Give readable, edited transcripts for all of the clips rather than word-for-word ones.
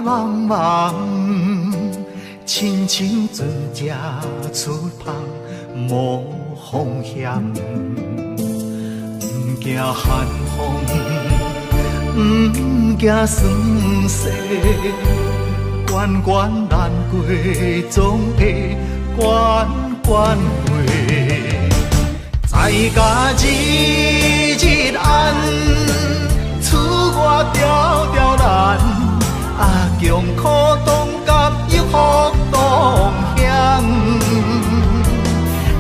茫茫，亲像船只出航，无方向，不惊寒风，不惊霜雪，关关难过，总会关关过。在家日日暗，厝外条条难，强苦当甘又福当险。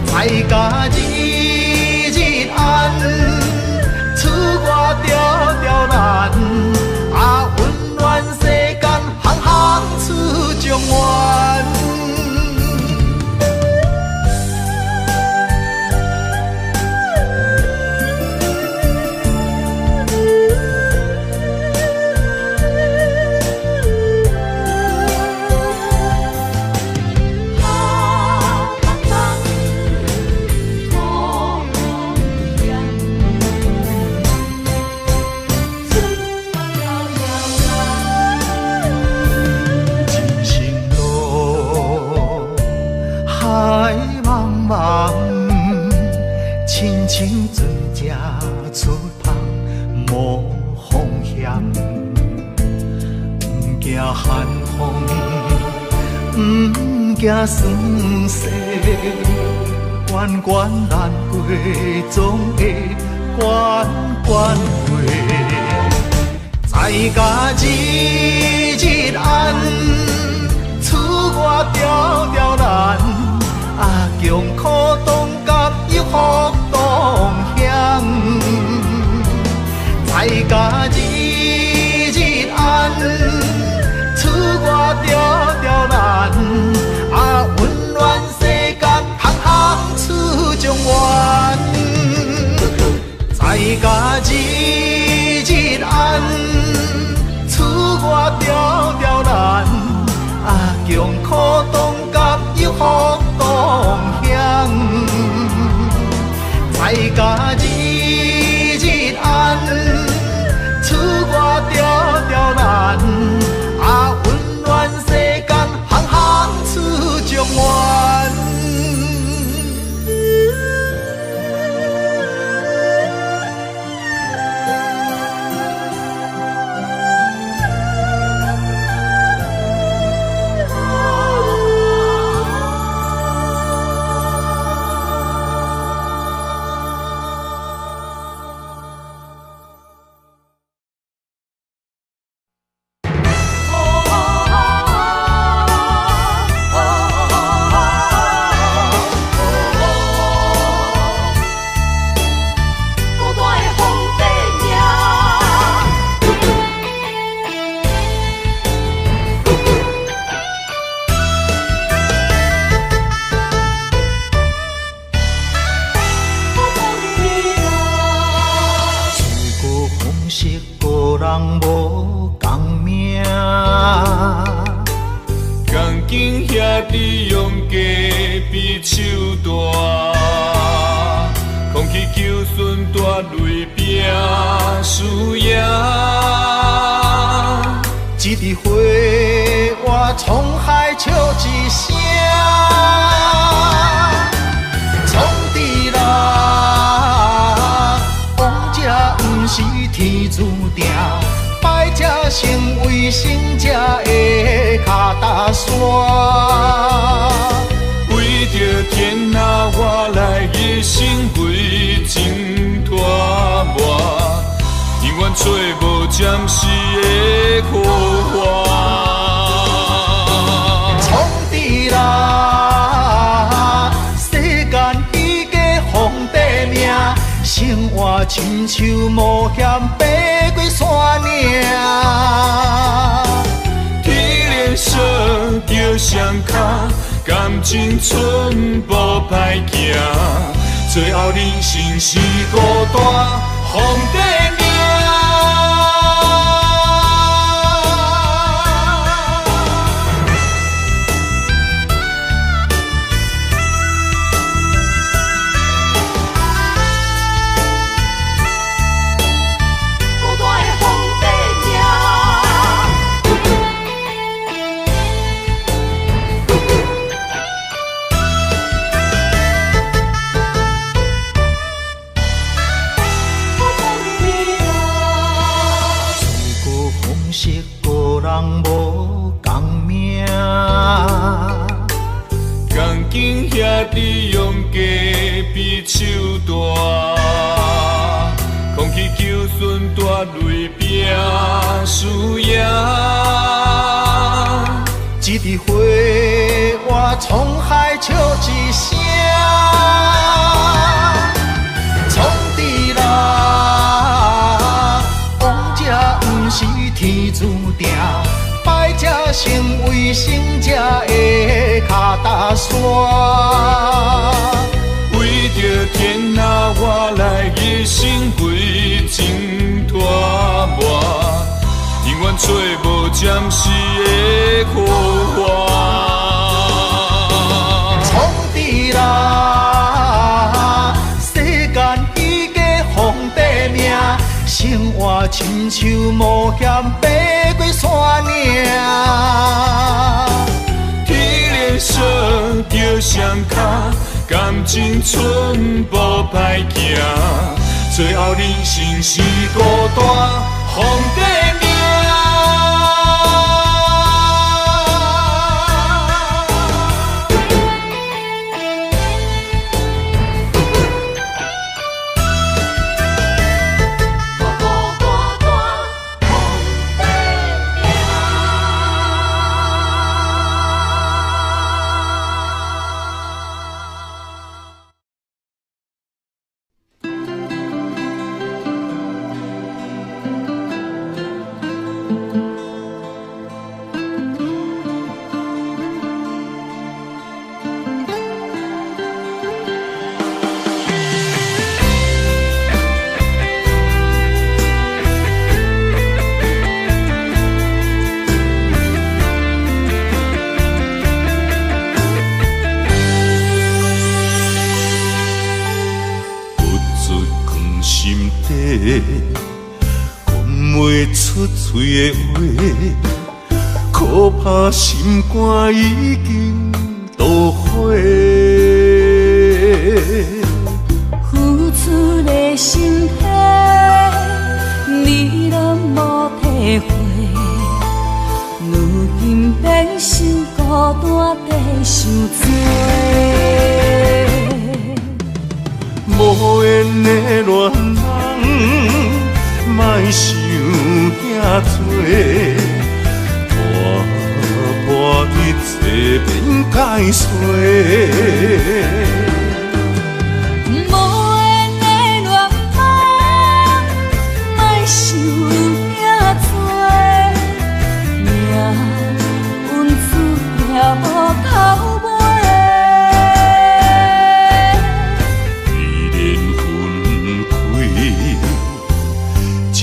在家日日暗，厝外条条难，温暖世间行行出状元。亲像船只出航，无方向，不惊寒风，不惊霜雪，关关难过，总会关关过。在家日日暗，厝外条条难，强苦当甘又福当险。在家日日暗，厝外条条难，温暖世间行行出状元。在家日日暗，厝外条条难，强苦当甘又福当险。在家日日暗，厝外条条难，温暖世间行行出状元。一枝花，我沧海笑一声，创治人，王者不是天注定，败者成为胜者的脚踏山。为着天下，我来一生为情拖磨。永远找无暂时的苦患，创治人，世间彼个皇帝命，生活亲像冒险爬过山岭。天连锁叫双脚，感情寸步歹行，最后人生是孤单皇帝命。大泪拼思念。一枝花，我沧海笑一声。创治人，王者不是天注定，败者成为胜者的脚踏山。为着天下，我来一生为情大磨，永远找无暂时的苦患。创治人，世间伊个皇帝命，生活亲像冒险爬过山岭。天连锁着双脚，感情寸步歹行，最后人生是孤单皇帝命。讲袂出嘴的话，可怕心肝已经都火。付出的心血，你拢无体会。如今变成孤单地受罪。无缘的恋人，莫想遐多，破一切免解释。无缘的恋人，莫想遐多，命运注定无头尾。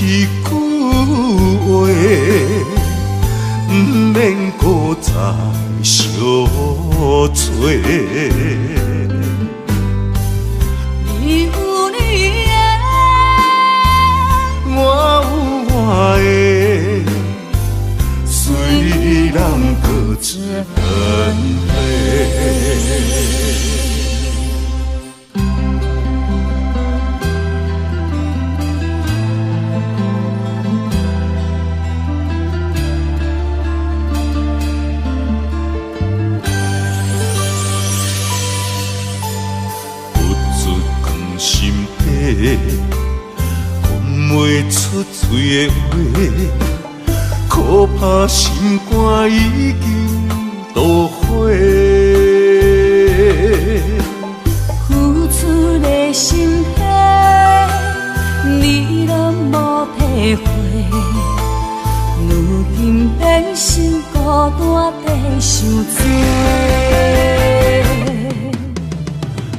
一句话，不免搁再相找。你有你的，我有我的，虽然各自分开。讲袂出嘴的话，可怕心肝已经都火。付出的心血，你拢无体会。如今变成孤单地受罪。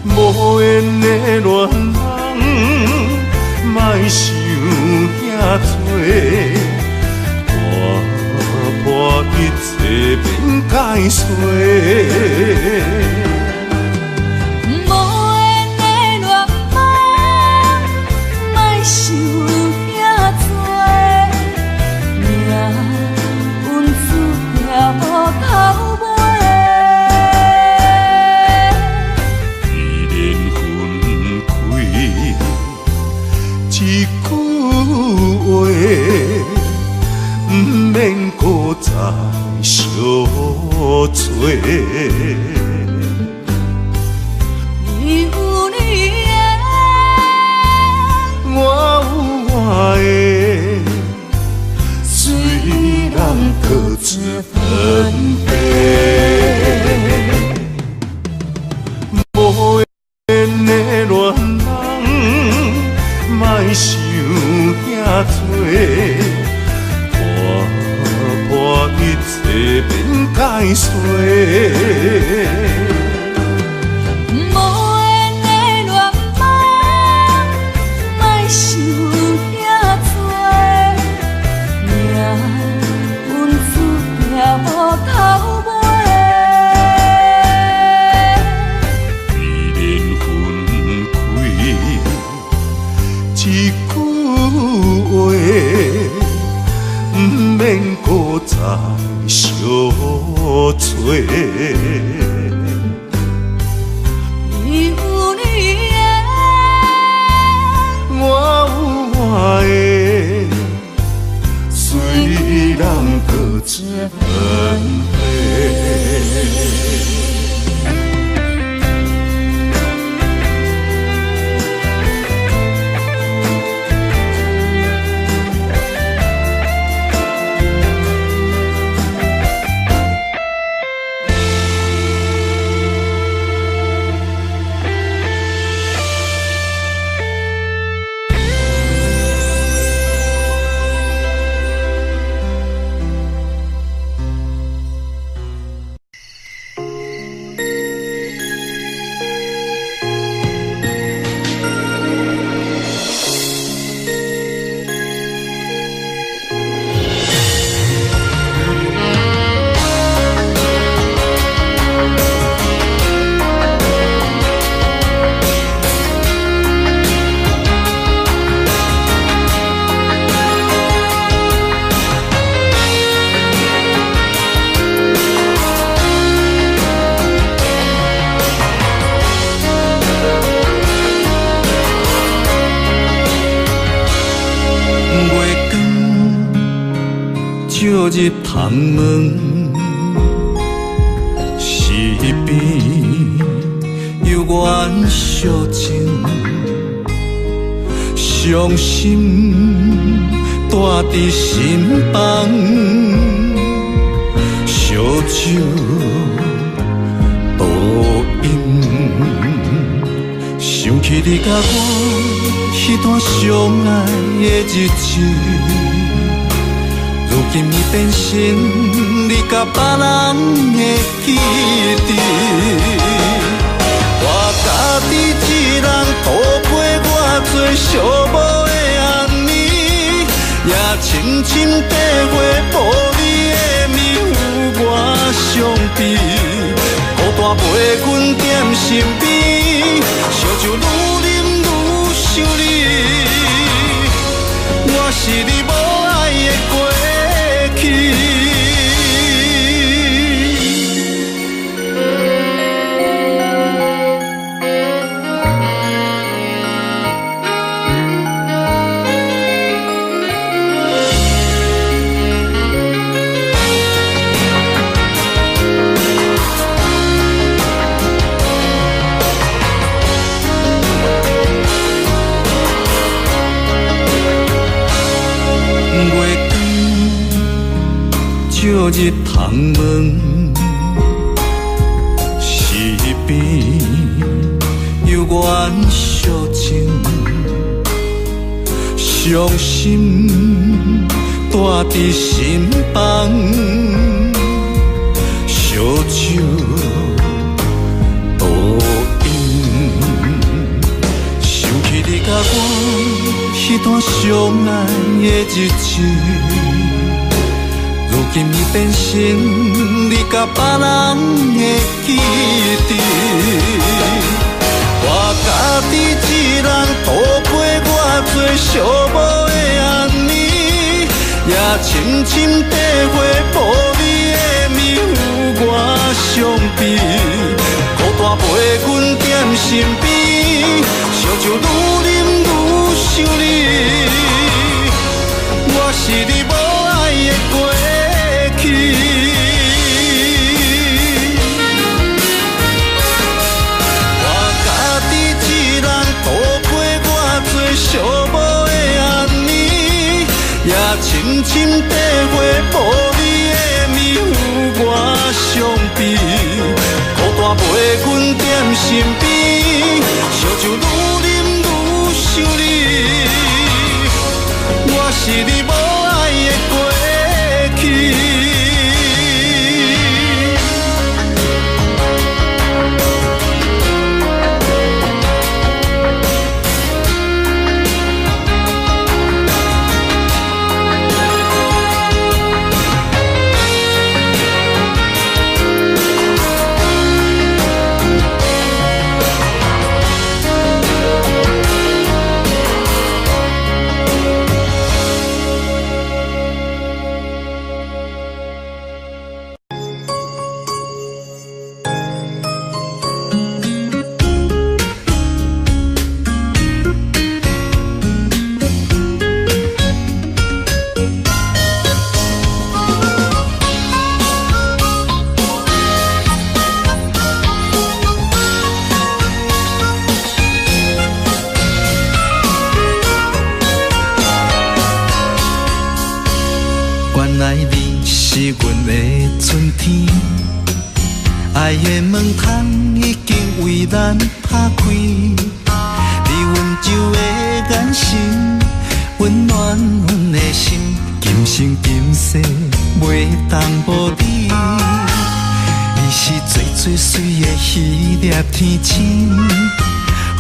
无缘的恋人，莫想遐多，破一切免解释。无缘的恋人，莫想遐多，命运注定无头尾。一句话，不免搁再相找。你有你的，我有我的。破破一切免解释。再相找，你有你的，我有我的，虽然搁一分开。照入窗门，是边有缘相情，伤心带伫心房，烧酒倒饮，想起你甲我迄段相爱的日子。如今已变成你甲别人的记忆，我家己一人度过我最寂寞的暗暝，也深深体会无你的面有我伤悲，孤单陪阮踮身边，烧酒愈啉愈想你，我是你无爱的过去。照入窗门，是边有缘相情，伤心带伫心房，烧酒倒饮，想起你甲我迄段相爱的日子。如今已变成你甲别人的记忆，我家己一人度过我最寂寞的暗暝，也深深体会无你的面有我伤悲，孤单陪阮踮身边，烧酒愈啉愈想你，我是你无爱的过去，我家己一人度过我最寂寞的暗暝，也深深体会无你的面有我伤悲，孤单陪阮踮身边，烧酒愈啉愈想你，我是你无爱的过去。原来你是阮的春天，爱的门窗已经为咱打开，你温柔的眼神温暖阮的心，今生今世袂当无你。你是最最水的迄粒天星，予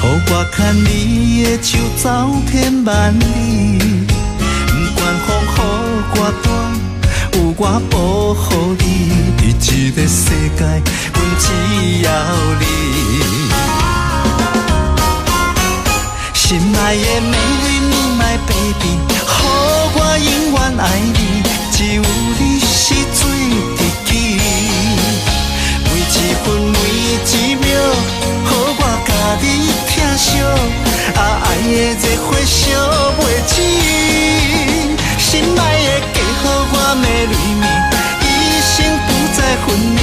我牵你的手走遍万里，不管风雨我大。有我保护你，伫这个世界，阮只要你。心爱的美丽你my baby， 予我永远爱你，只有你是最知己。每一分每一秒，予我甲你疼惜，爱的热火烧袂止。心爱的嫁予我的蕊蜜，一生不再分离，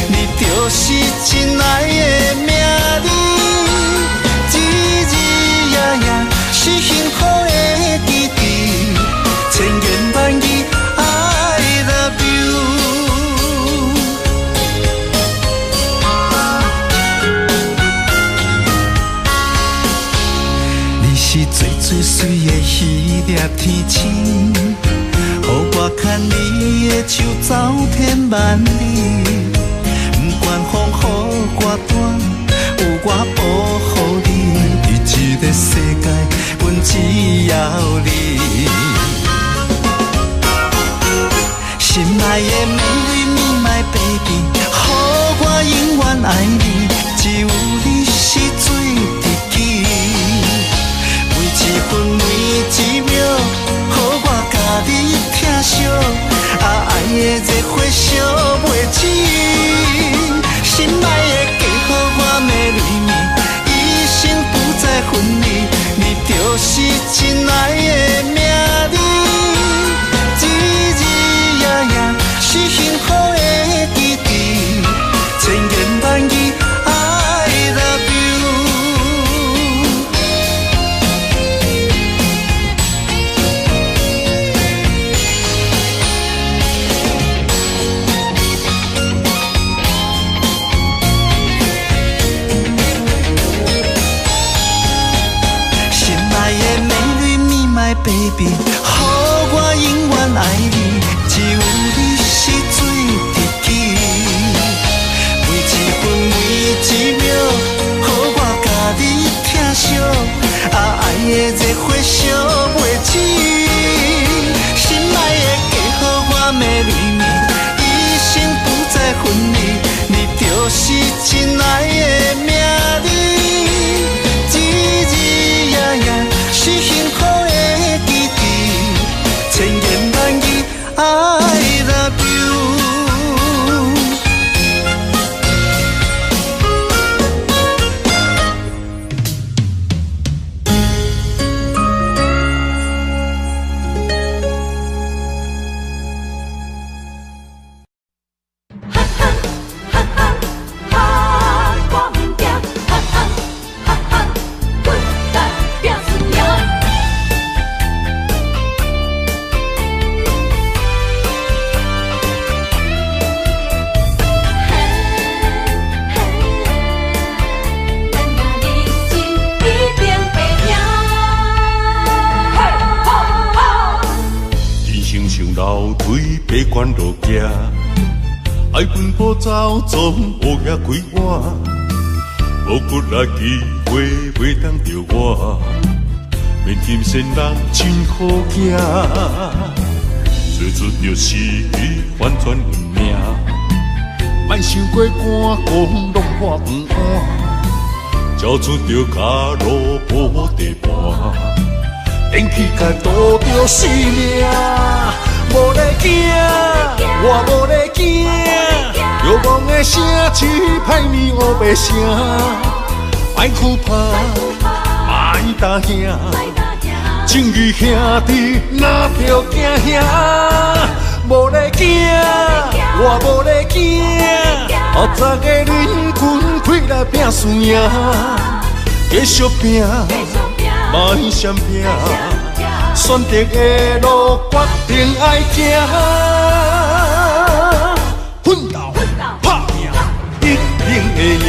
你就是真爱的名字。日日夜夜是幸福的记忆，千言万语 I love you。你是最最水的迄粒天星。予我牵你的手走遍万里，不管风雨我大，有我保护你，伫这个世界，阮只要你。心爱的美丽你my baby， 予我永远爱你，只有你是最知己。每一分每一秒，予我甲你疼惜，爱的热火烧袂止。心爱的嫁予我的蕊蜜，一生不再分离，你就是真爱的名字。日日夜夜是幸福的记忆，千言万语 I love you。baby， 予我永远爱你，只有你是最知己。每一分每一秒，予我甲你疼惜，爱的热火烧袂止。心爱的嫁予我的蕊蜜，一生不再分离，你就是真爱的名字。日日夜夜是幸福的记忆，千言万语 I love you。哈楼梯爬悬落行，爱奔波走总无遐几晚，无骨力机会袂当着我，免金仙人真好行，做出着失去反转运命，莫想过寒讲拢破黄碗，交出着脚路无地盘。天气该渡着生命，无咧惊，我无咧惊，遥望的城市歹面乌白声，莫哭怕，莫担惊，正义兄弟哪着惊兄，无咧惊，我无咧惊，后早个人群开来拼输赢，继续拼。莫闪拼，选择的路决定爱行，奋斗拍拼，一定会赢。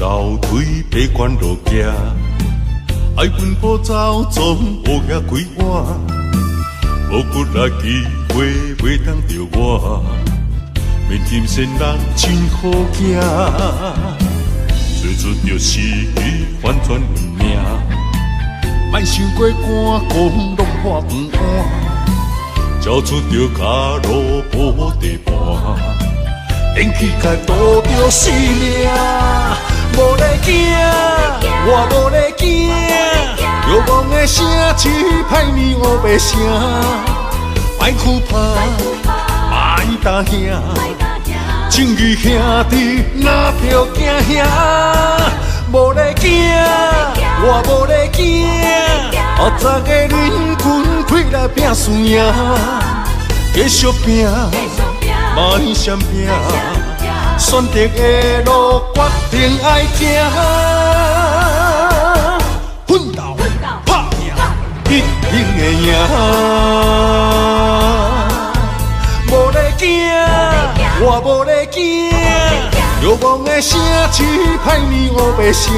楼梯爬悬落行，爱奔波走总无遐几晚，无骨力机会袂当着我，免金仙人真好行，做出着失去反转运命，莫想过寒讲拢破黄碗，交出着脚路无地盘。天气该渡着生命，无咧惊，我无咧惊，遥望的城市歹面乌白声，莫哭怕，莫担惊，正义兄弟哪着惊兄，无咧惊，我无咧惊，后早个人群开来拼输赢，继续拼。莫闪拼，选择的路决定爱行，奋斗拍拼，一定会赢。无咧惊，我无咧惊，遥望的城市歹面乌白声，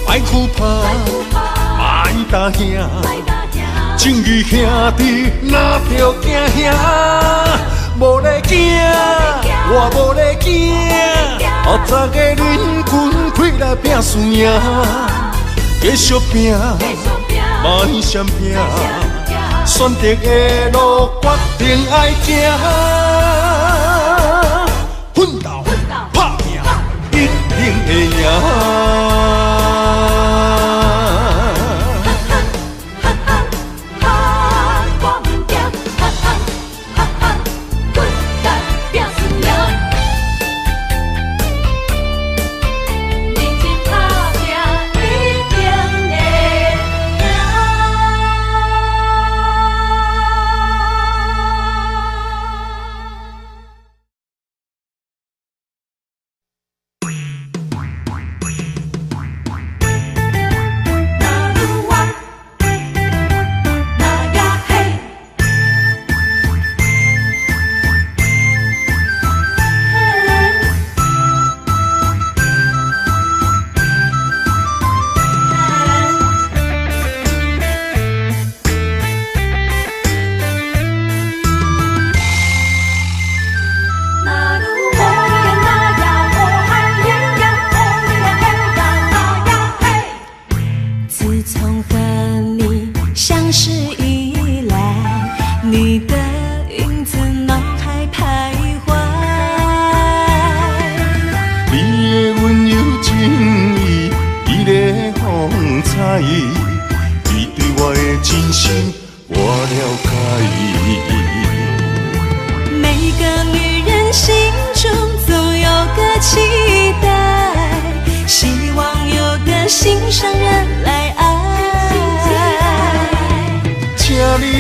莫哭怕，莫担惊，正义兄弟哪着惊兄。无咧惊，我无咧惊，后早个人群开来拼输赢，继续拼，莫闪拼，选择的路决定爱行，奋斗拍拼，一定会赢。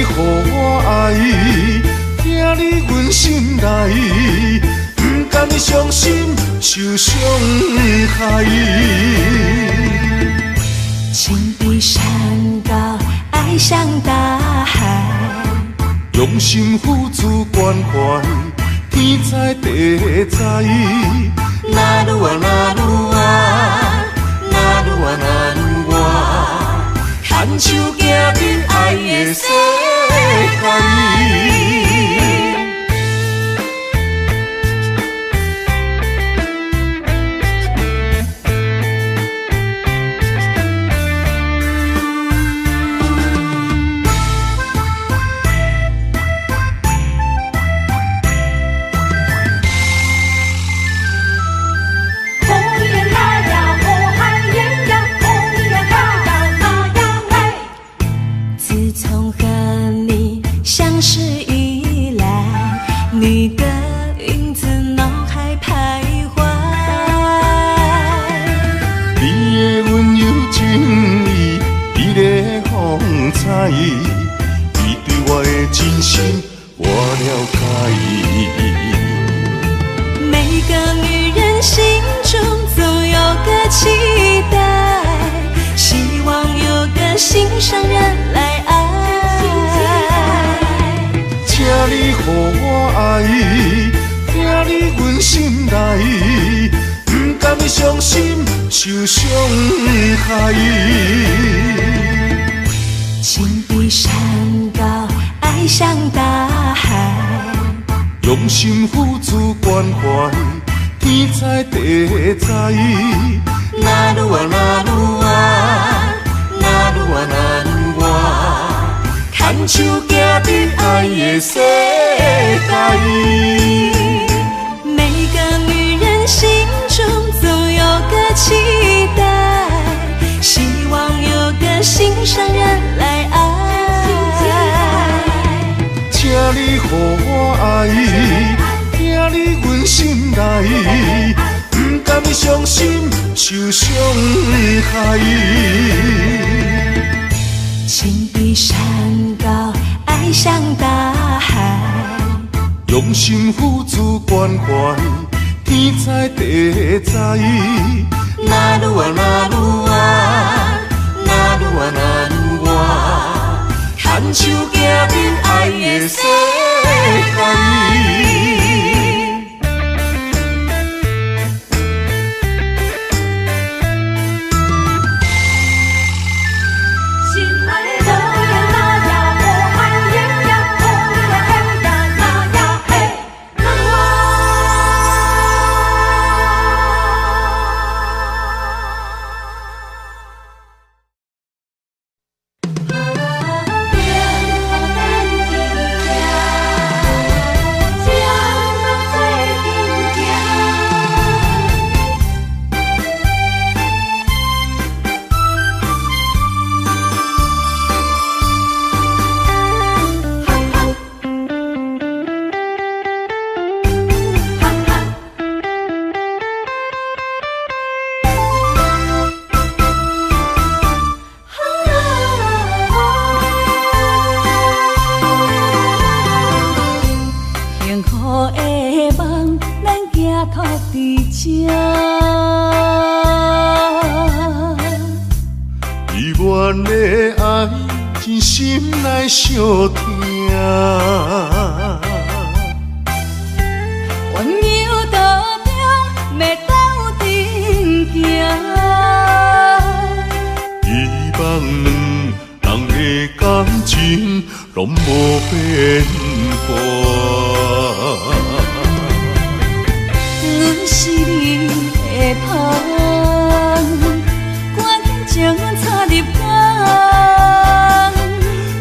你予我爱，听你阮心内，不甘你伤心受伤害。情比山高，爱像大海，用心付出关怀，天知地知。那愈爱那愈爱，那愈爱那愈爱，牵手行入爱的世界。你对我的真心，我了解。每个女人心中总有个期待，希望有个心上人来爱。请你予我爱，听你阮心内，不甘你伤心受伤害。情比山高，爱像大海，用心付出关怀，天知地知。那愈爱那愈爱，那愈爱那愈爱，牵手行入爱的世界。每个女人心中总有个期待，希望有个心上人来爱。请你予我爱，听你阮心内，不甘你伤心受伤害。情比山高，爱像大海，用心付出关怀，天知地知。那愈爱那愈爱，那愈爱那愈爱，牵手行入爱的世界。阮的爱真心内相疼，温柔道中要斗阵行，希望两人的感情拢无变化。阮是你的香，赶紧将插入肝。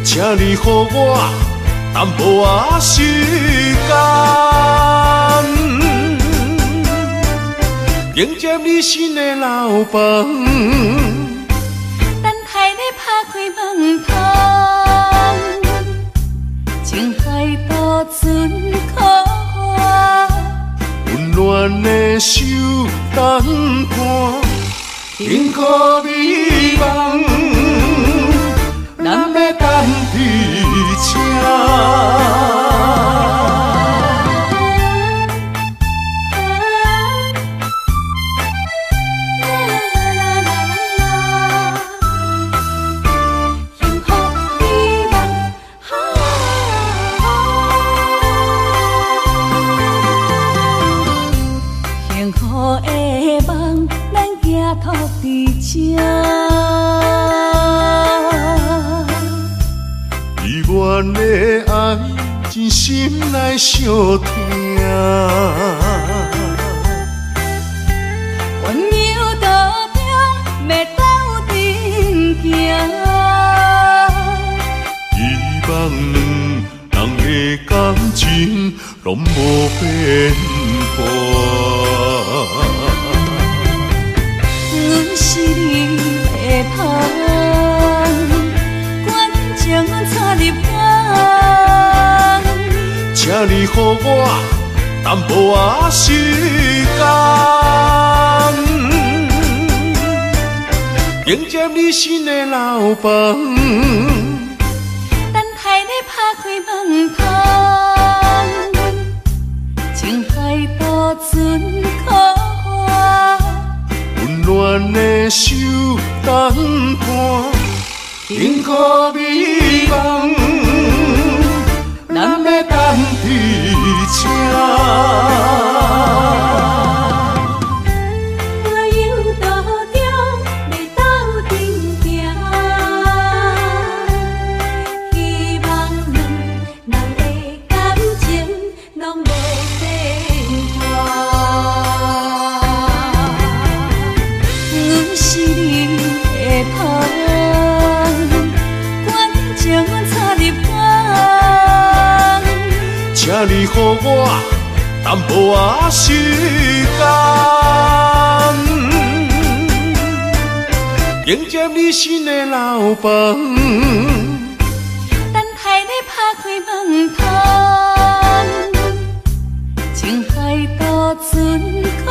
请你予我淡薄仔时间，迎接你新的老房。等海咧拍开门窗，情海渡船可花，温暖的手等看，幸福美梦，咱要等彼此。阮的爱真心内相疼，温柔道中要斗阵行，希望两人的感情拢无变化。阮是你的香，关情插入肝，请你予我淡薄仔时间，迎接你新的老房。等待你拍开门窗，情海渡船靠我。温暖的手等伴，幸福美梦，咱要等伫车。温柔道中要斗阵行，希望两人的感情拢无变化。阮是你的香，关情插入肝，请你予我淡薄仔时间，迎接你新的老房。等待你拍开门窗，情海渡船靠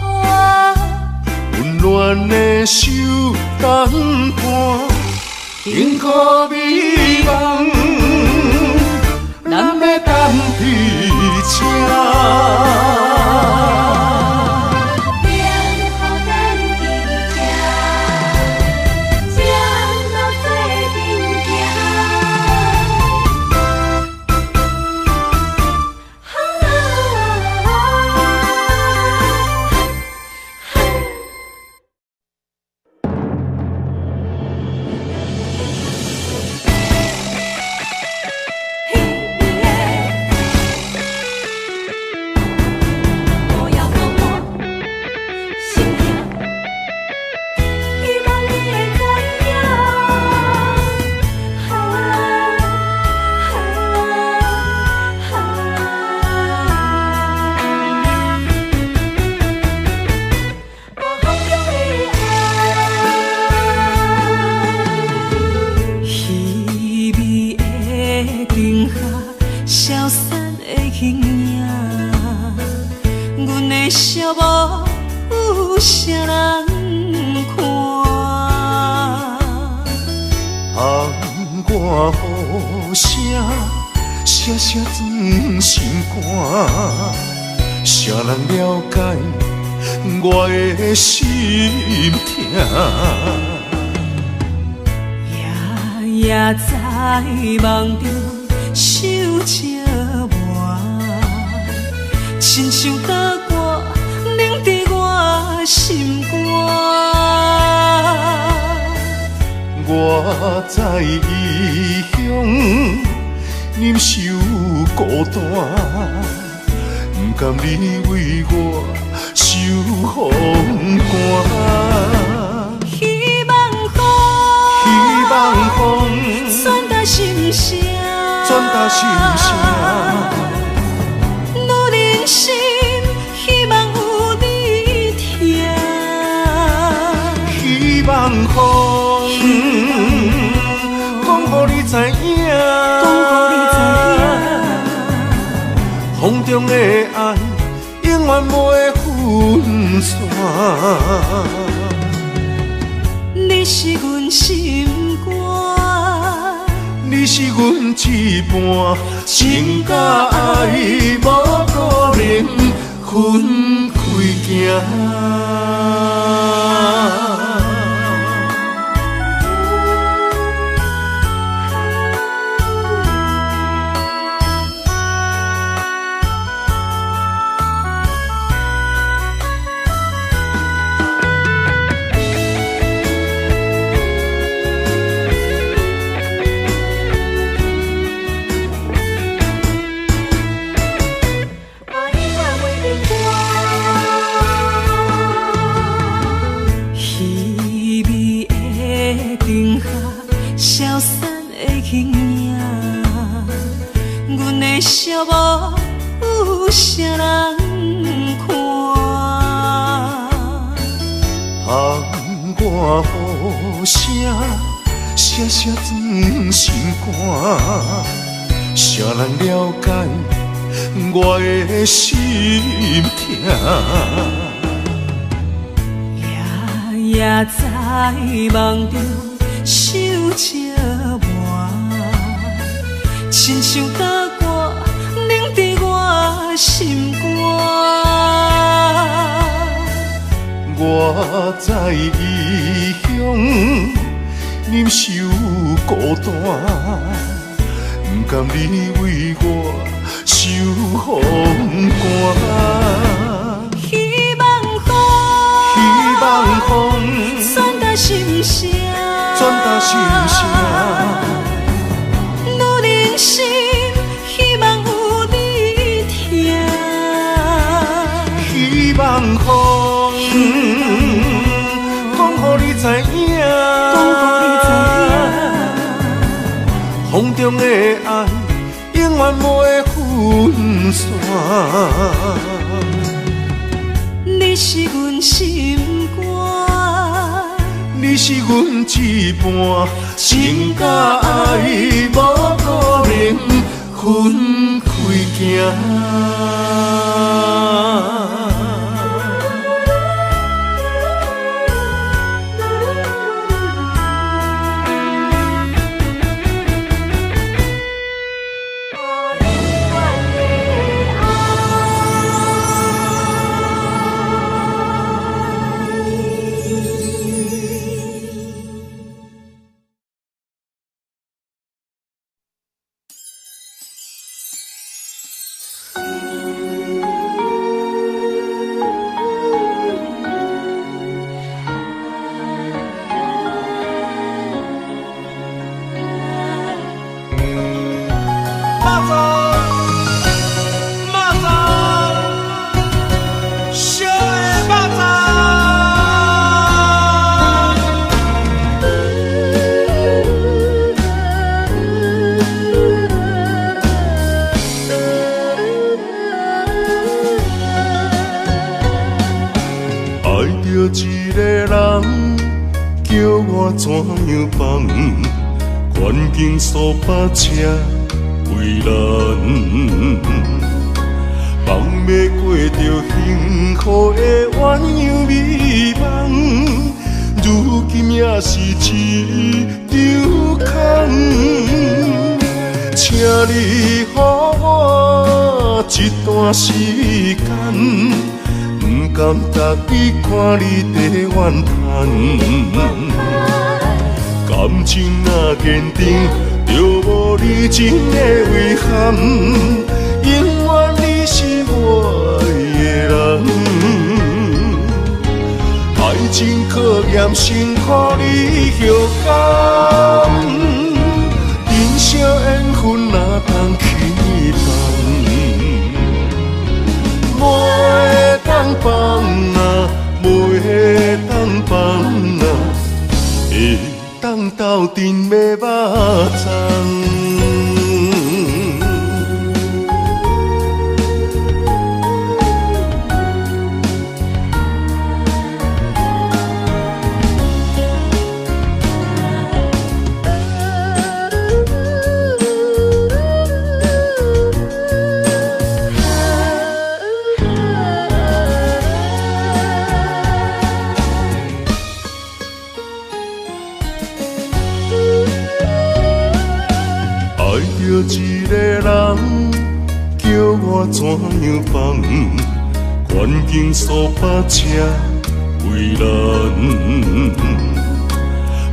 我。温暖的手等伴，幸福美梦，咱要等伫车。声转心肝，谁人了解我的心痛？夜夜在梦中想着我，亲像刀割冷伫我心肝。我在异乡忍受孤单，不甘你为我受风寒。希望风传达心声，我人生希望有你听。希望风讲予你知影。风中的爱永远不会分散，你是阮心肝，你是是阮一半，情甲爱无可能分开行。笑无有啥人看，窗外雨声，声声钻心肝。谁人了解我的心痛？夜夜在梦中想着我，亲像大歌凝伫我心肝。我在异乡忍受孤单，不甘你为我受风寒。希望风传达心声，我人生希望有你听。希望风讲予你知影，风中的爱永远无会分散。你是阮心肝，你是阮一半，情甲爱无可能分开行。一个人叫我怎样放？环境所把车为难，放要过着幸福的鸳鸯美梦，如今也是一场空。请你予我一段时间，不甘逐日看你在怨叹。感情若坚定，就无你情的遗憾。永远你是我的人，爱情考验辛苦你后甘。人生缘分哪通去放？袂当放啊，袂当放啊，会当斗阵的肉粽。人，叫我怎样放？环境所把车为难，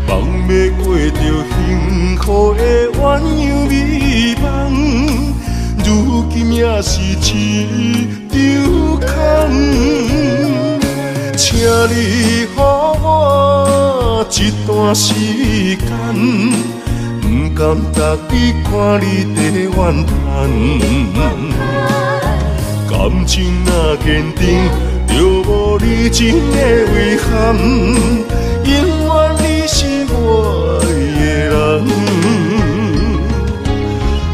放要过着幸福的鸳鸯美梦，如今也是一场空。请你予我一段时间，不甘逐日看你在怨叹。感情若坚定，就无你真的遗憾。永远你是我的人，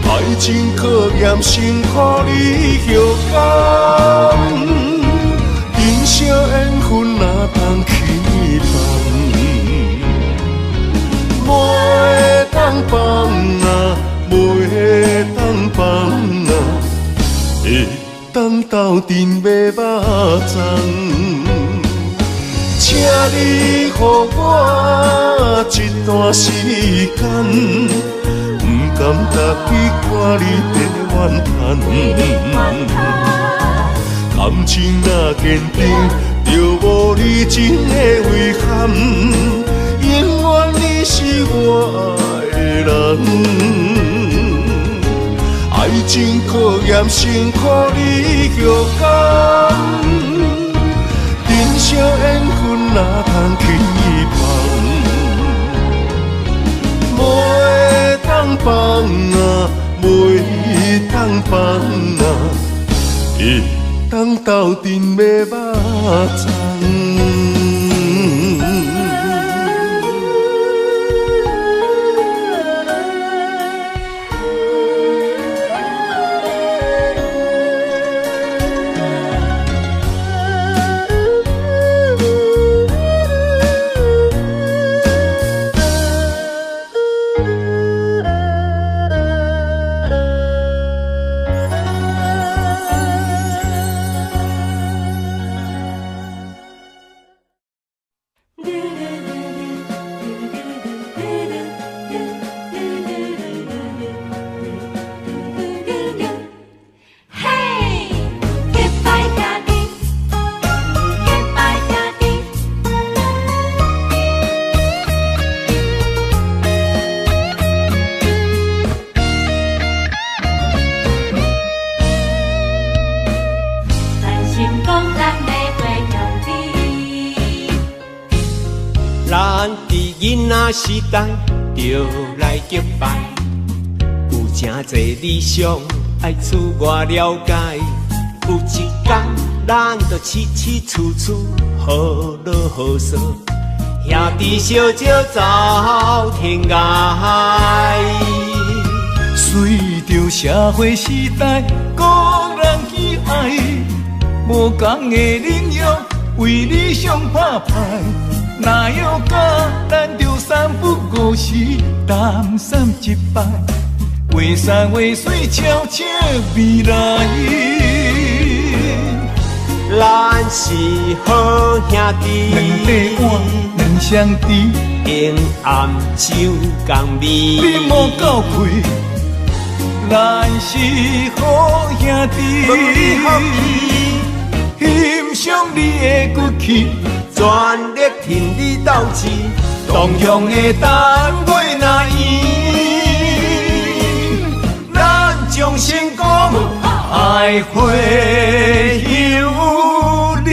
爱情考验辛苦你后甘。人生缘分哪通去放？袂当放啊，袂当放啊，会当斗阵买肉粽。请你予我一段时间，不甘逐日看你在怨叹。感情若坚定，就无你真的遗憾。永远你是我的人，爱情考验辛苦你后甘。人生缘分哪通去放？袂当放啊，袂当放啊，会当斗阵买肉粽。时代就来结拜，有真侪理想爱自我了解。有一天，咱就起起厝厝好落好说，兄弟相招走天涯。随着社会时代，个人喜爱，无同的领域为理想拍牌。哪有甲咱着三不五时谈三一摆，画山画水悄悄未来。咱是好兄弟，两块碗两相知，永暗酒共味。你莫够气，咱是好兄弟，欣赏你的骨气。全力挺你斗志，同样的单位若圆，咱将成功爱会有你。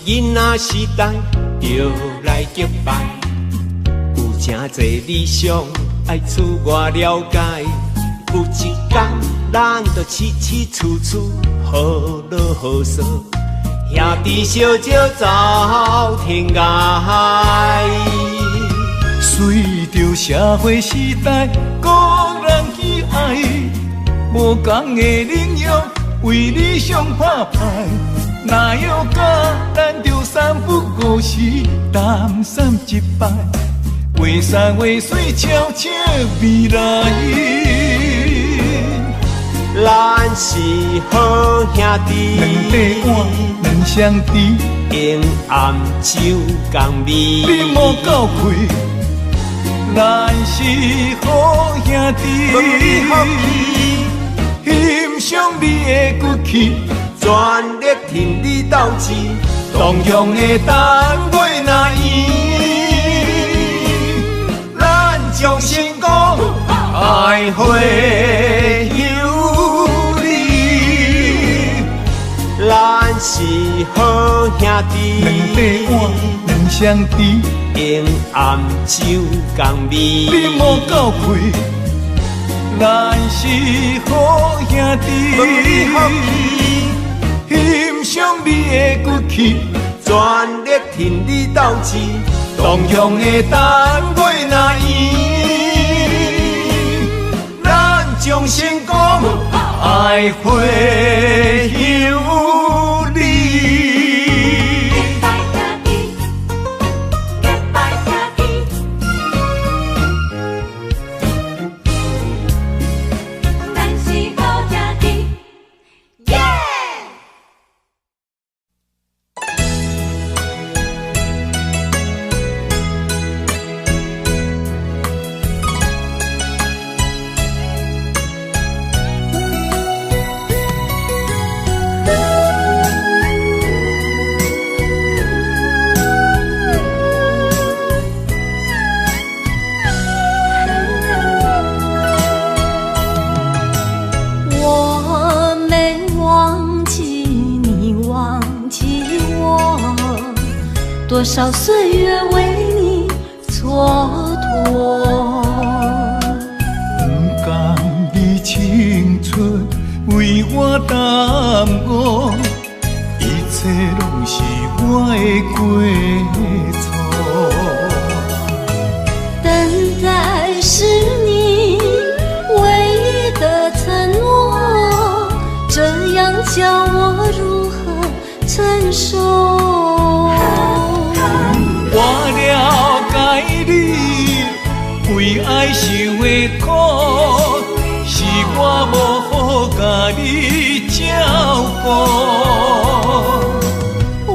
囡仔时代就来结拜，有真侪理想爱自我了解。有一天，咱就起起厝厝好落好说，兄弟相招走天涯。随着社会时代，个人喜爱，无同的领域为理想拍牌。哪有甲咱着三不五时，淡散一摆，话山话水悄悄未来。咱是好兄弟，两块碗，两相知，用暗酒共味。你莫够开，咱是好兄弟，欣赏你的骨气，全力挺你斗志，同样的等月那圆，咱将成功爱会有你。咱是好兄弟，两块碗，两相知，用暗酒共味。你莫够开，咱是好兄弟，欣赏你的骨气，全力挺你斗志，同样的等月那圆，咱将成功爱会有你。多少岁月为你蹉跎，不甘你青春为我耽误，一切拢是我的过错。等待是你唯一的承诺，这样叫我如何承受？我了解你为爱受的苦，是我无好甲你照顾。我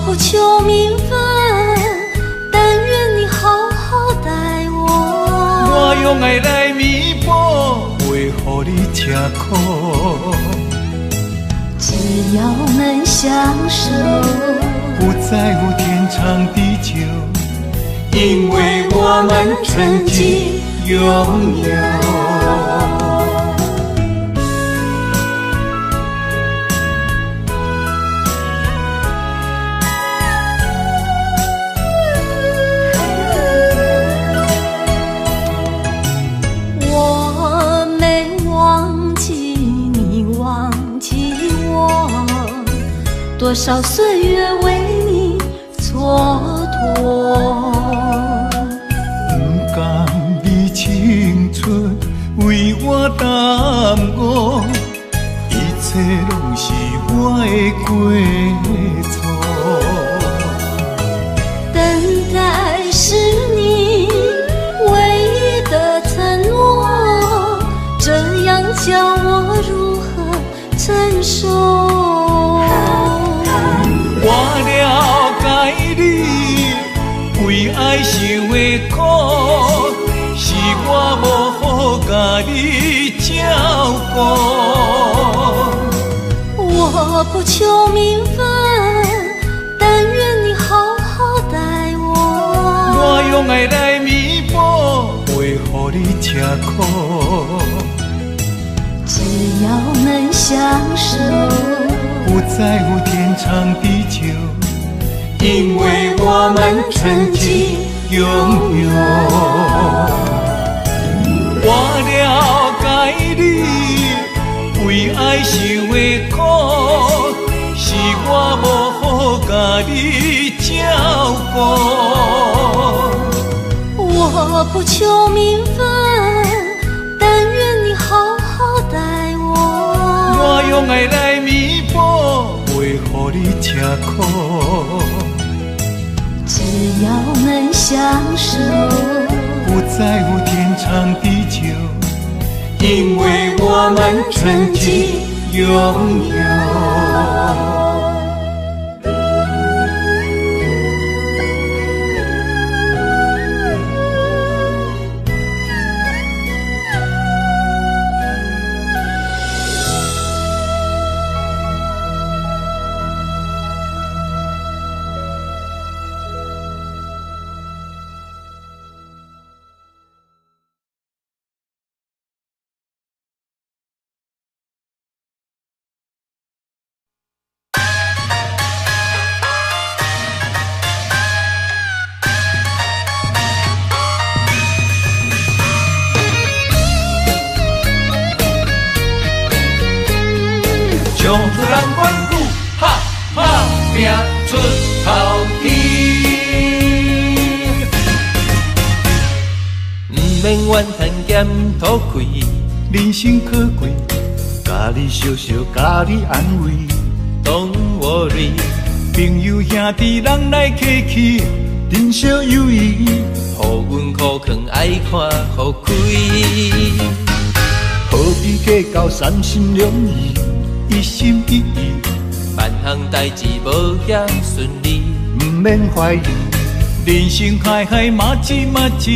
不求名分，但愿你好好待我。我用爱来弥补，袂予你吃苦。只要能相守，不在乎天长地久，因为我们曾经拥有。我没忘记你忘记我，多少岁月为你蹉跎。不甘你青春为我耽误，一切拢是我的过错。等待是你唯一的承诺，这样叫我如何承受？我了解你为爱受的苦，是我无好甲你照顾。我不求名分，但愿你好好待我。我用爱来弥补，袂予你吃苦。只要能相守，不在乎天长地久，因为我们曾经拥有。我了解你为爱受的苦，是我无好甲你照顾。我不求名分，但愿你好好待我。我用爱来弥补，袂予你吃苦。只要能相守，不在乎天长地久，因为我们曾经拥有。冲出咱关谷，哈哈拼出头天。毋免怨叹咸土开，人生可贵，甲你笑笑，甲你安慰。Don't worry，朋友兄弟人来客气，人生友谊，互阮苦劝爱看互开。何必计较三心两意？一心一意，万项代志无遐顺利，毋免怀疑。人生海海马子马子，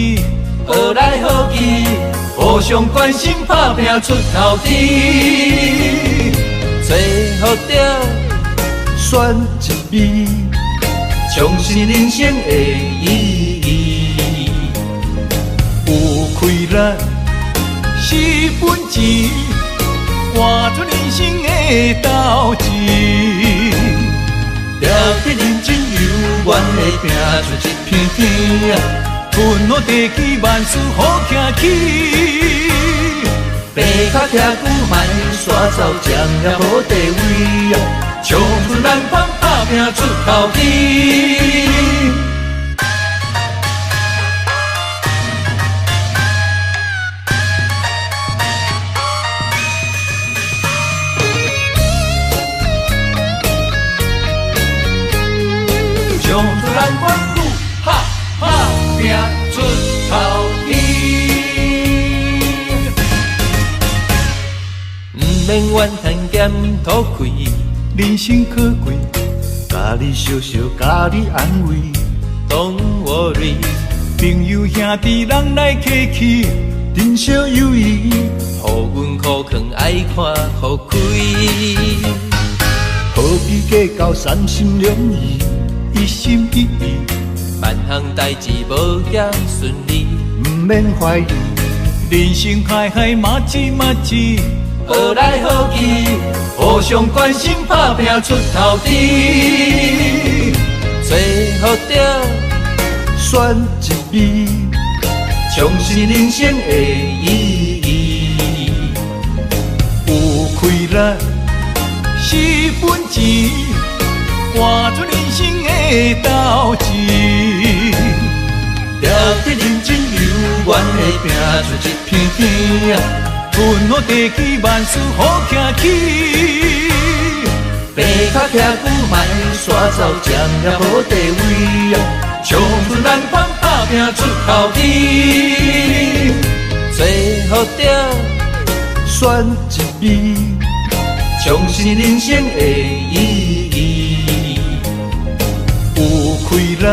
好来好去，互相关心，打拼出头天。找好着选一味，重视人生的意义。有开咱是本钱，换出人生的斗志。了得认真有愿的拼出一片天，分好地基，万事好行起。爬脚徛久卖刷走，将了好地位，冲出咱方，打拼出头天。冲出咱关谷，哈哈拼出头天。毋免怨叹咸土开，人生可贵，甲你笑笑，甲你安慰。Don't worry，朋友兄弟人来客气，人生友谊，互阮苦劝爱看互开。何必计较三心两意？一心一意，万项代志无遐顺利，毋免怀疑。人生海海马子马子，好来好去，互相关心，打拼出头天。找好着选一味，重视人生的意义。有开咱是本钱，换出人生的斗志。了得认真有愿的拼出一片天，分好地基，万事好行起。爬脚徛久卖刷走，将了好地位，冲出咱方，打拼出头天。找好着选一味，重视人生的意义。有开咱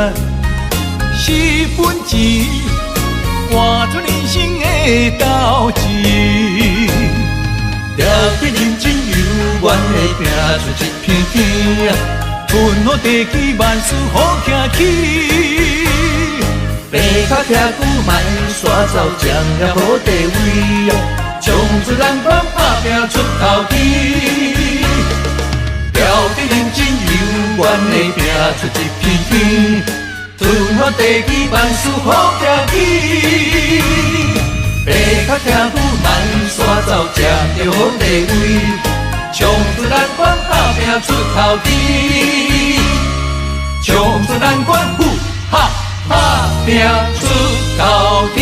是本钱，换出人生的斗志。了得认真有愿的拼出一片天，分好地基，万事好行起。爬脚徛久卖刷走，将了好地位，冲出咱方，打拼出头天。了得认真有愿的拼出一片天，分好地基，万事好行起。爬脚徛久卖刷走，将着好地位，冲出咱关，打拼出头天。冲出咱关，哈哈拼出头天。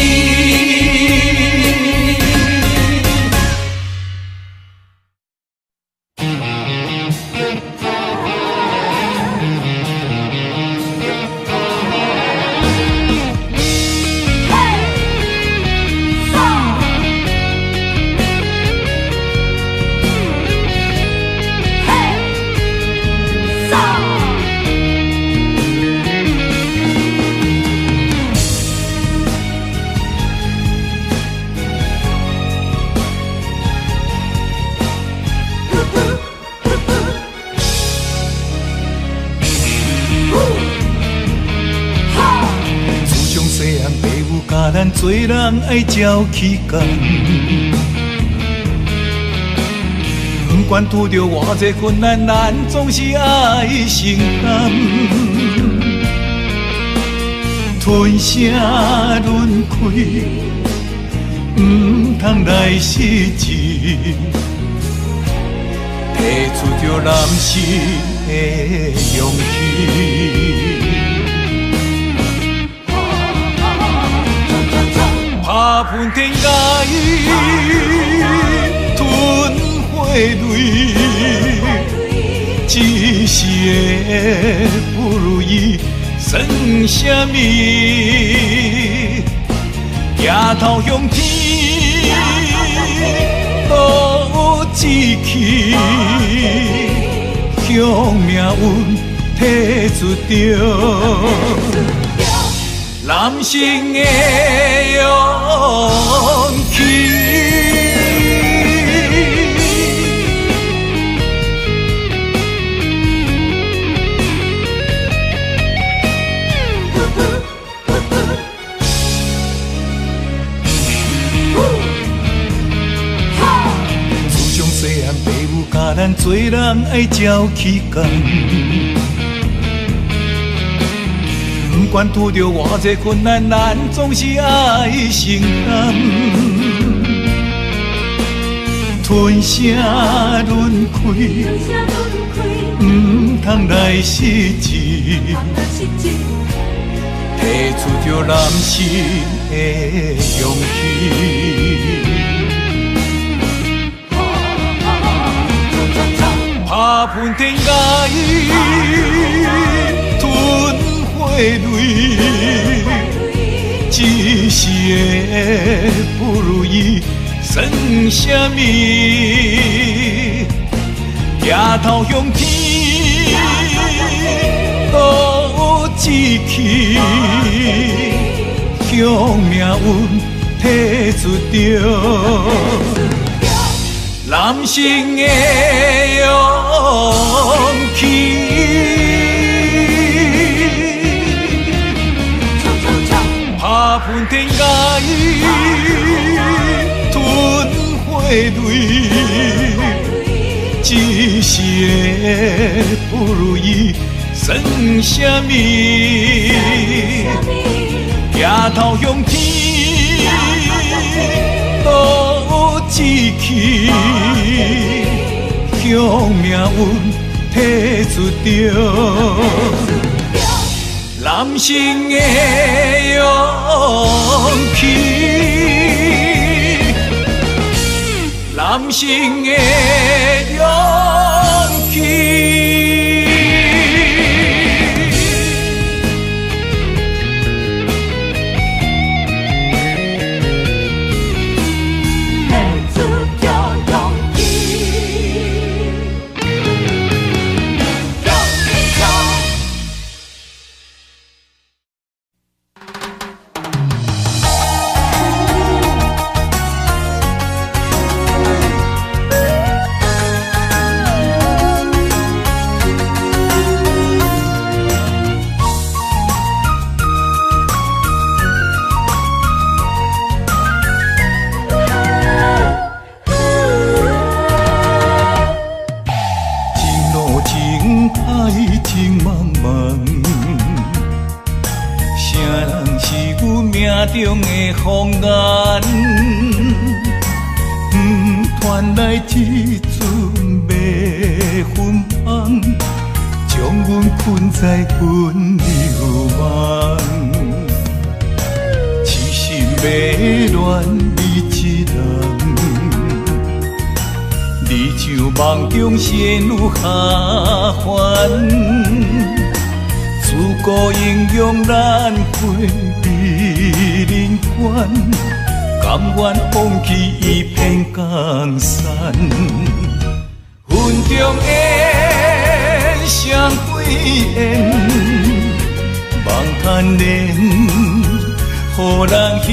细汉父母教咱做人爱照起工，不管拄着偌济困难，咱总是爱承担。吞声轮开，不通来失志，提出着男性的勇气。打喷天涯，吞火泪，一时的不如意算什么？抬头向天，都有志气，向命运提出着男性的勇气。自从细汉父母教咱做人爱照起工，不管拄着偌济困难，咱总是爱承担。吞声轮开，不通来失志，提出着男性的勇气。打喷天涯，吞火泪，一时的不如意算什么？抬头向天，都有志气，向命运提出着男性的勇气。打喷天涯，吞火泪，一时的不如意算什么？抬头向天，都有志气，向命运提出着男性的勇气，男性的勇气。中的风眼，传来一阵迷魂香，将阮困在魂流梦。痴心迷恋你一人，你像梦中仙女下凡。自古英勇难归美人关，甘愿放弃一片江山。云中烟双对烟，望叹恋，予人心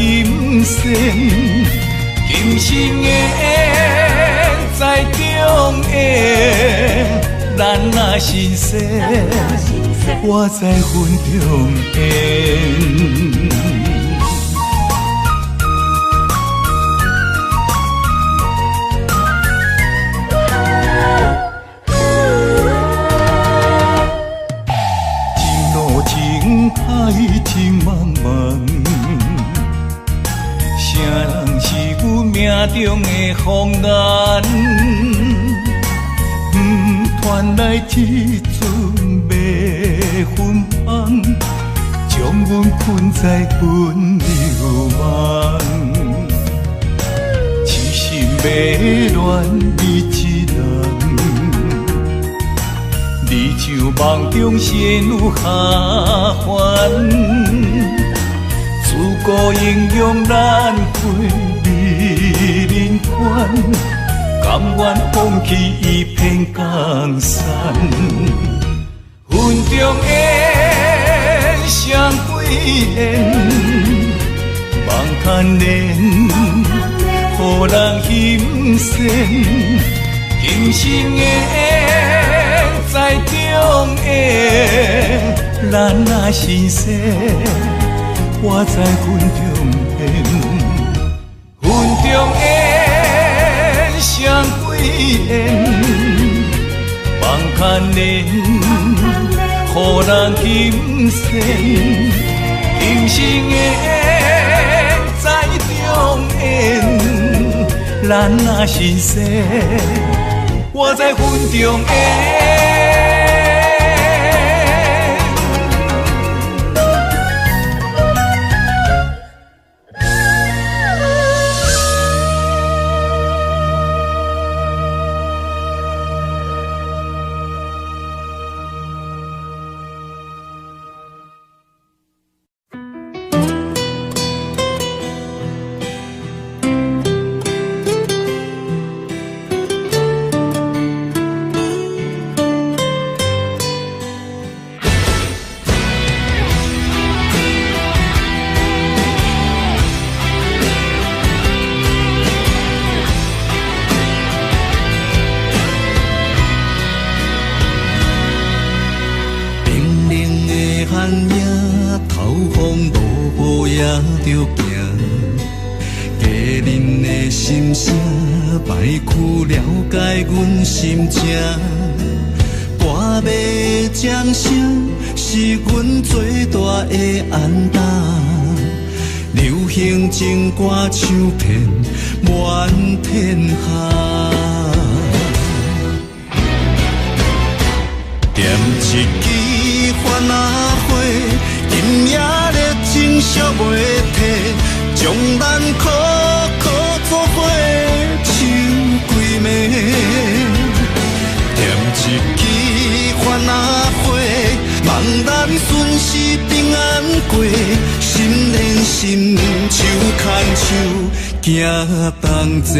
酸。今生的缘在中缘，咱若心生。我在云中烟。中的风眼，传来一阵迷魂香，将阮困在温柔梦。痴心迷恋你一人，你像梦中仙女下凡，自古英雄难归美人关，甘愿放弃一片江山。云中烟，双归烟，梦牵连，予人心酸。今生的缘，在中缘，咱若心生，我在云中缘。云中缘，双归缘，梦牵连，予人心酸。今生的缘，在中缘，咱若心生，我在云中缘。心情，歌迷掌声是阮最大的安踏。流行情歌唱遍满天下，点一支番仔火，今夜热情烧袂退，将咱苦苦作伙唱归暝。点一支番仔火，望咱顺时平安过，心连心，手牵手，行同齐。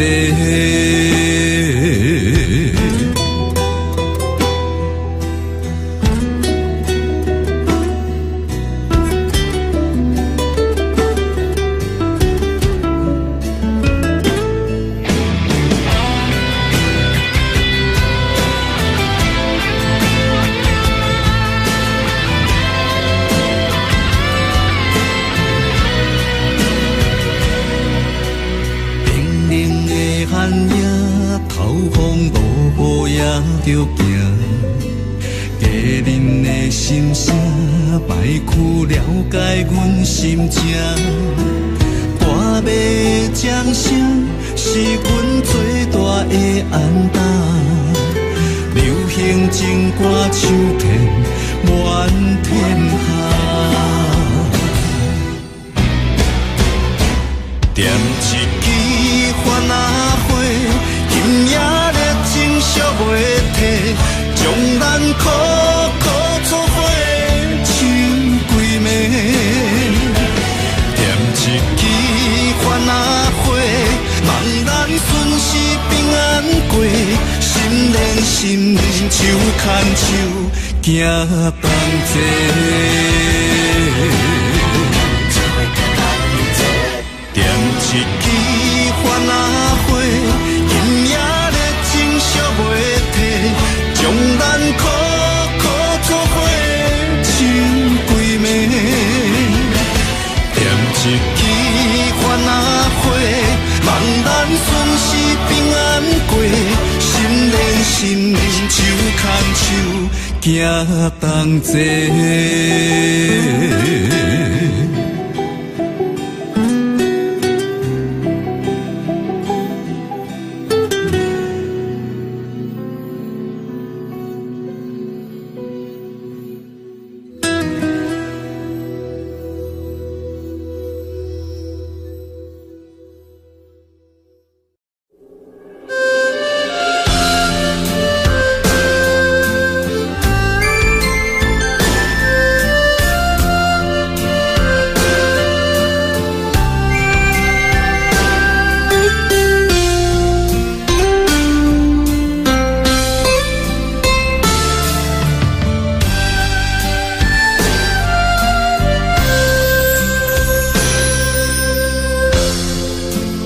着行，家人的心声，摆曲了解阮心情。歌迷掌声是阮最大的安踏，流行情歌唱遍满天下。点一支番仔火，今夜热情烧袂退，将咱苦苦作伙唱归暝。点一支番仔火，望咱顺时平安过，心连心，手牵手，行同齐。点一支番仔火，今夜热情烧袂退，将咱苦苦作伙唱归暝。点一支番仔火，望咱顺时平安过，心连心，手牵手，行同齐。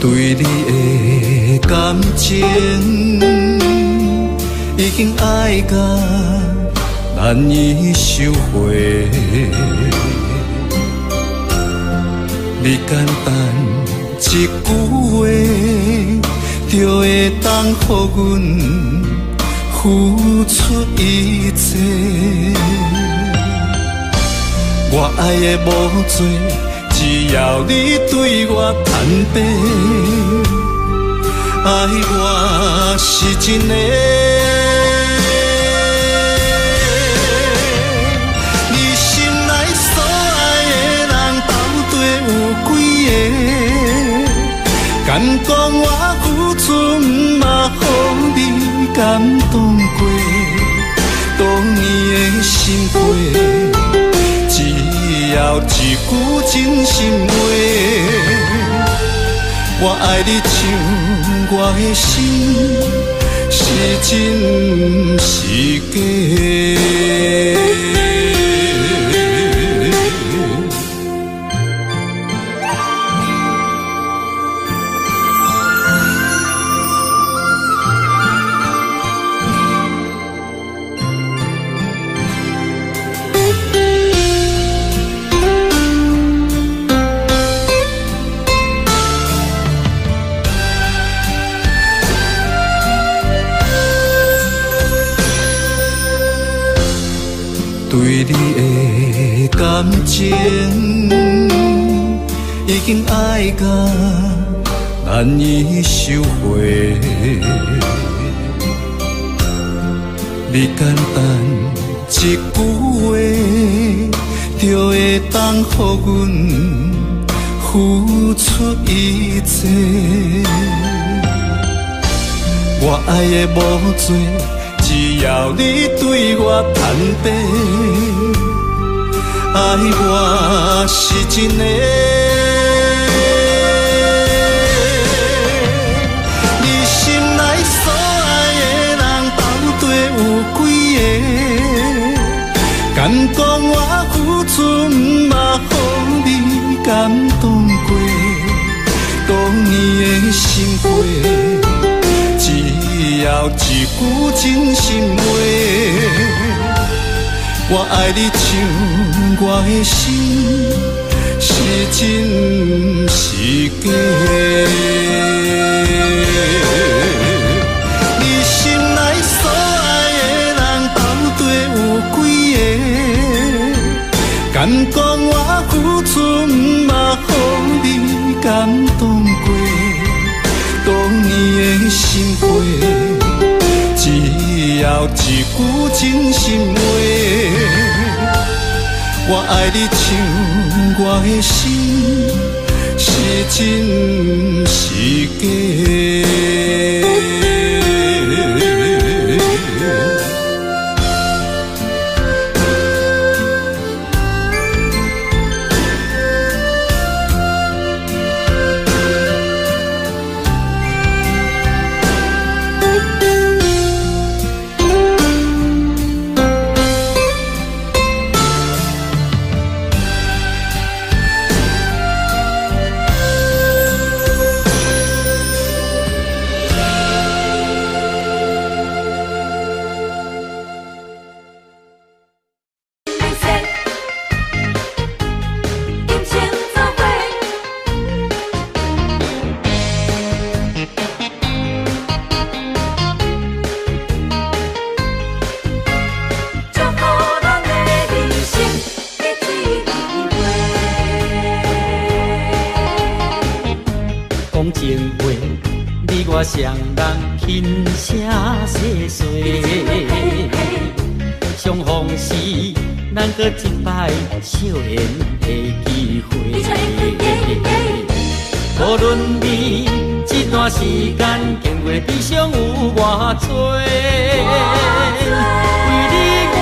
对你的感情已经爱到难以收回，你简单一句话，就会当予阮付出一切。我爱的无多，只要你对我坦白，爱我是真的。你心内所爱的人到底有几个？敢讲我付出嘛，予你感动过，多年的心血。只要一句真心话，我爱你像我的心是真是假。对你的感情已经爱到难以收回，你简单一句话，就会当予阮付出一切。我爱的无多，只要你对我坦白，爱我是真的。你心内所爱的人到底有几个？敢讲我付出嘛，予你感动过，多年的心血。只要一句真心话，我爱你像我的心是真是假。你心内所爱的人到底有几个？敢讲我付出嘛，予你感动过，多年的心血。只要一句真心话，我爱你像我的心是真是假。双人轻声细碎，相逢时咱搁一摆笑颜的机会。无论你这段时间经过悲伤有偌多，为你我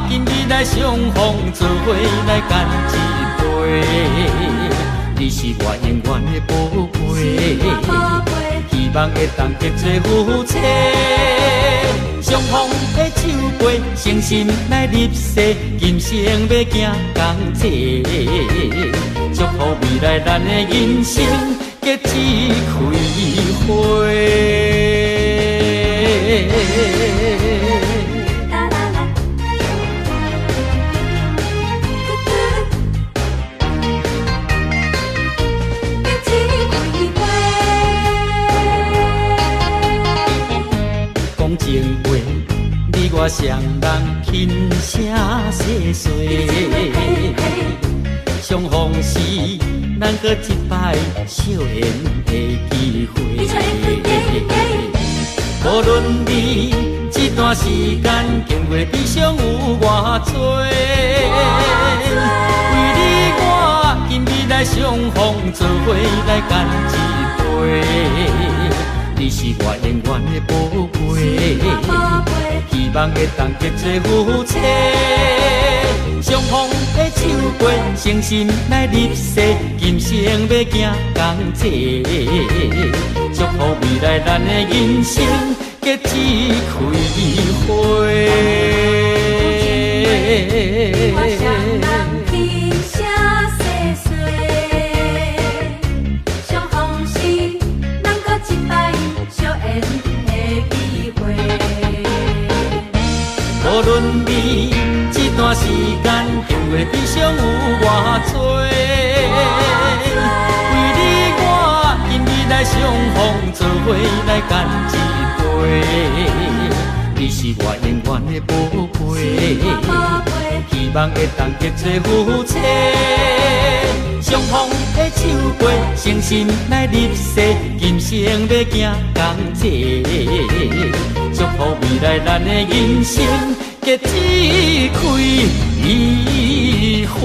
今日来相逢做伙来干一杯，你是我永远的宝贝。希望会当结做夫妻，相逢的酒杯，诚心来入世，今生要行同齐，祝福未来咱的人生，结一开花。讲情话，你我双人轻声细碎，相逢时，咱搁一摆笑颜的机会。无论你这段时间经过悲伤有偌多，为你我今日来相逢，做伙来干一杯。你是我永远的宝贝，希望会当结做夫妻。相逢的手背，诚心来入世，今生要行同齐。祝福未来咱的人生结一开花。无论你这段时间经过悲伤有偌多，为你我今日来相逢，做伙来干一杯。你是我永远的宝贝，希望会当结做夫妻。相逢的手背，诚心来入世，今生要行同齐。祝福未来咱的人生结一开花。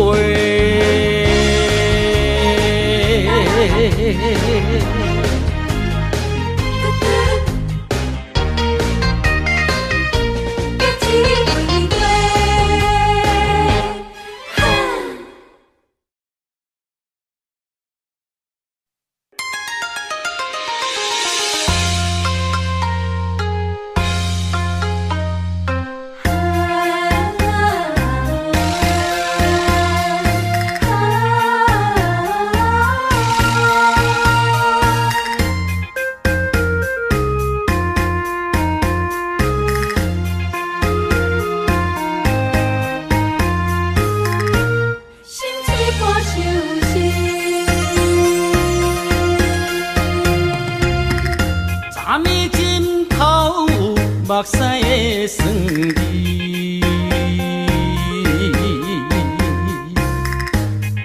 目屎的酸味，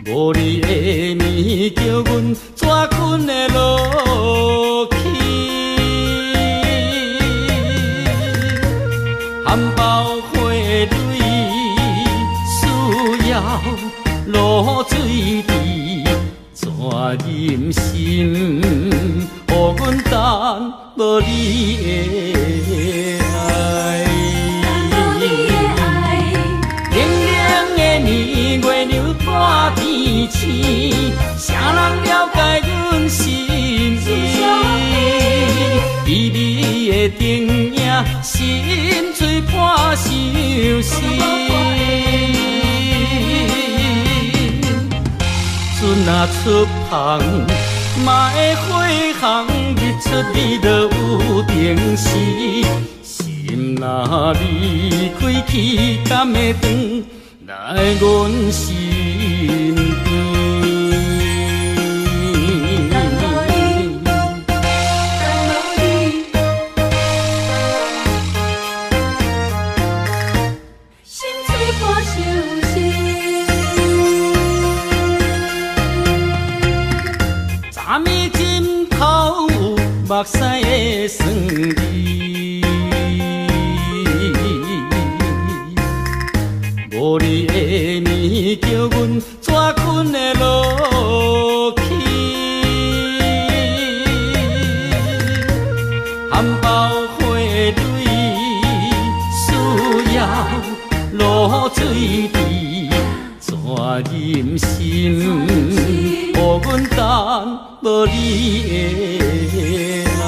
无你的面叫阮怎困会落去？含苞花蕊需要露水池，怎忍心？予阮等无你的爱，冷冷的年月流大天星，啥人了解阮心意？美丽的灯影，心碎破相思。船若出航，嘛会火航，日出日落有定时。心若离开去，敢会转来阮身边？心碎破相思。昨暝枕头有目屎的酸味，无你的面叫阮怎困会落去？含苞花蕊需要露水池，怎忍心？予阮等无你的爱，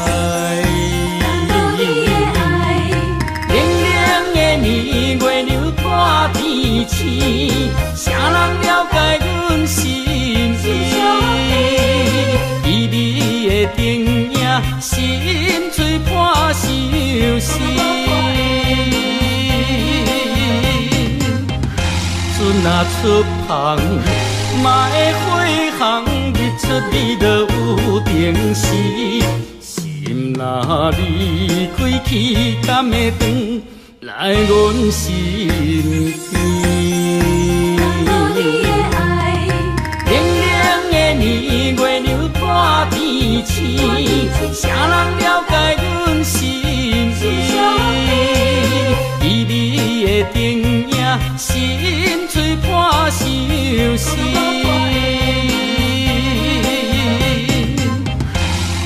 冷冷的年月流大天星，啥人了解阮心意？美丽出航，嘛会火航，日出你就有定时。心若离开去，敢会转来阮身边？若你的爱，冷冷的年月流半边青，谁人了解阮心意？依你的灯影，心碎破相思。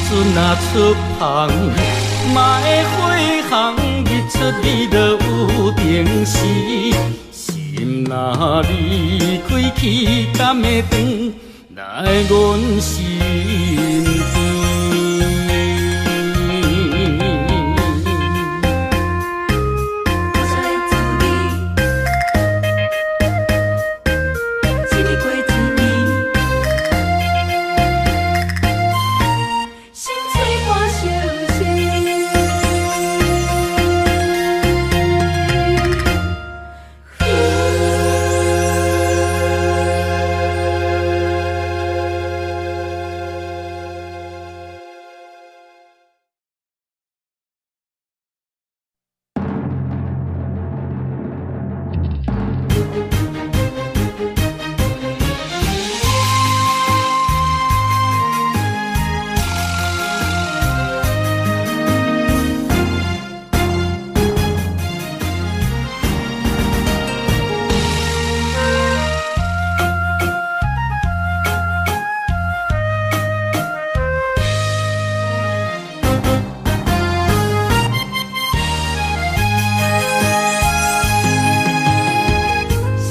船若出航，嘛会火航，日出你就有定时。心若离开去，敢会转来阮身边？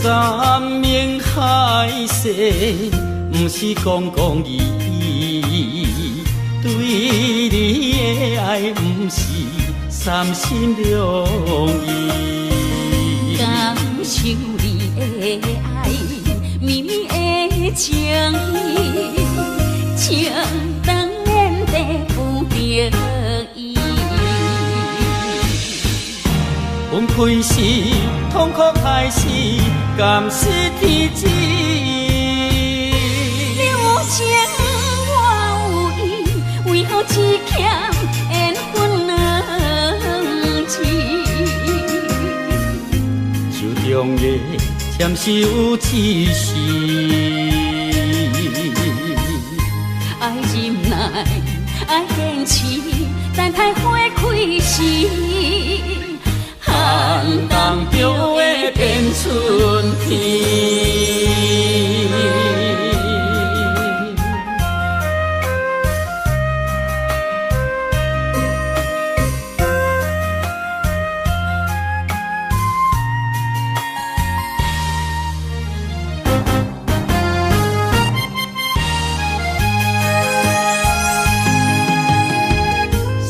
山盟海誓，不是讲讲义义，对你的爱，不是三心两意。感受你的爱，绵绵的情意，情当然地不得已。阮开始痛苦开始，甘是天知。你有情我有意，为何只欠缘分两字？手中的签是有刺丝，爱忍耐，爱坚持，等待花开时。寒冬就会变春天。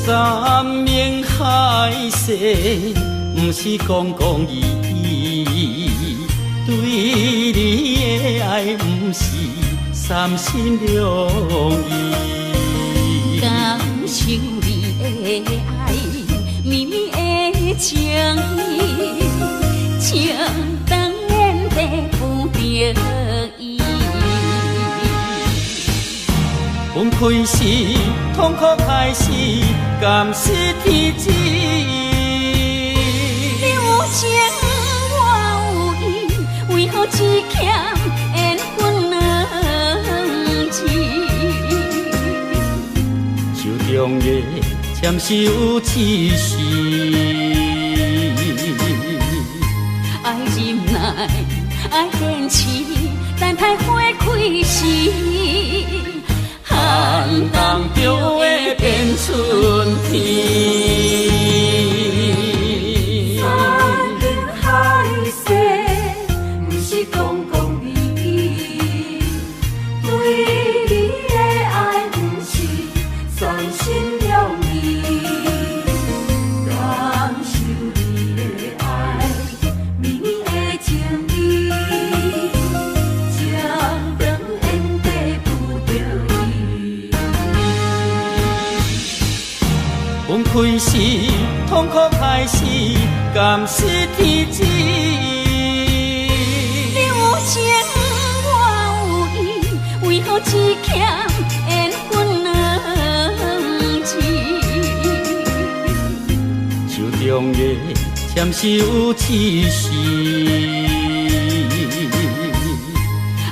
山盟海誓，不是讲讲义义，对你的爱，不是三心两意。感受你的爱，绵绵的情意，情当然地不得已。阮开始痛苦开始，甘是天知。你有情我有意，为何只欠缘分两字？手中的签是有刺丝，爱忍耐，爱坚持，等待花开时。寒冬就会变春天。山盟海誓，不是讲讲义义，对你的爱，不是三心两意。感受你的爱，绵绵的情意，情当然地不得已。阮开始痛苦开始，甘是天知。你有情只欠缘分两字。手中的签是有刺丝，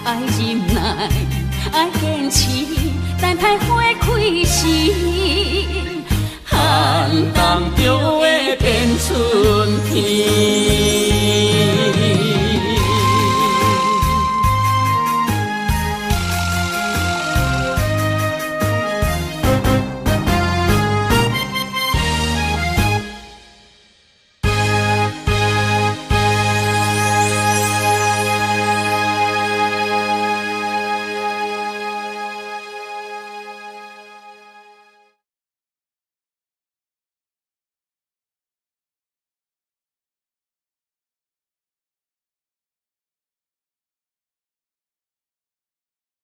爱忍耐，爱坚持，等待花开时，寒冬就会变春天。